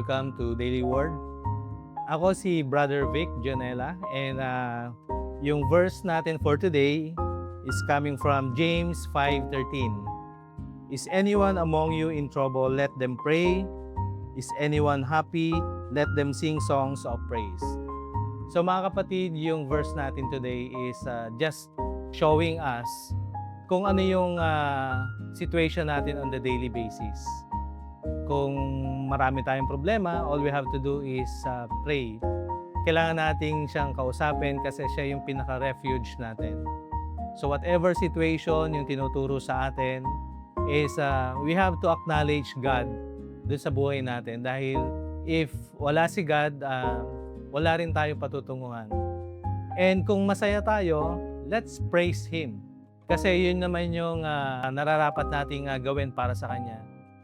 welcome to Daily Word. Ako si Brother Vic Janela and yung verse natin for today is coming from James 5:13. Is anyone among you in trouble? Let them pray. Is anyone happy? Let them sing songs of praise. So mga kapatid, yung verse natin today is just showing us kung ano yung situation natin on the daily basis. Kung marami tayong problema, all we have to do is pray. Kailangan nating siyang kausapin kasi siya yung pinaka-refuge natin. So whatever situation yung tinuturo sa atin is we have to acknowledge God doon sa buhay natin dahil if wala si God, wala rin tayo patutunguhan. And kung masaya tayo, let's praise Him. Kasi yun naman yung nararapat nating gawin para sa Kanya.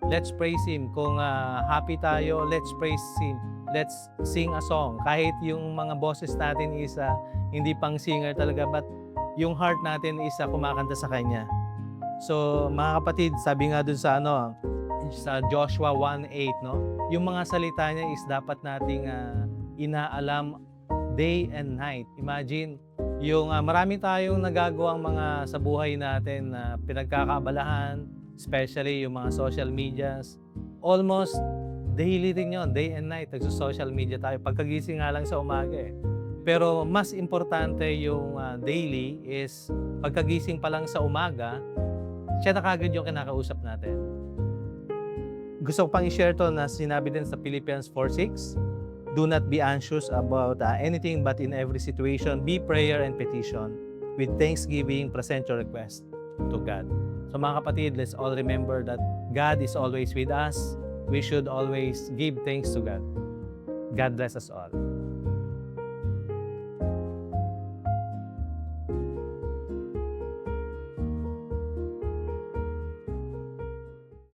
Let's praise Him. Kung happy tayo, let's praise Him. Let's sing a song. Kahit yung mga boses natin is hindi pang singer talaga, but yung heart natin is kumakanta sa Kanya. So mga kapatid, sabi nga dun sa sa Joshua 1:8, no? Yung mga salita niya is dapat nating inaalam day and night. Imagine, yung marami tayong nagagawang mga sa buhay natin na pinagkakaabalahan, especially yung mga social medias. Almost daily din yon, day and night, nagso-social media tayo. Pagkagising nga lang sa umaga eh. Pero mas importante yung daily is pagkagising pa lang sa umaga, siya na kagad yung kinakausap natin. Gusto ko pang i-share to na sinabi din sa Philippians 4:6. Do not be anxious about anything, but in every situation, be prayer and petition. With thanksgiving, present your request to God. So mga kapatid, let's all remember that God is always with us. We should always give thanks to God. God bless us all.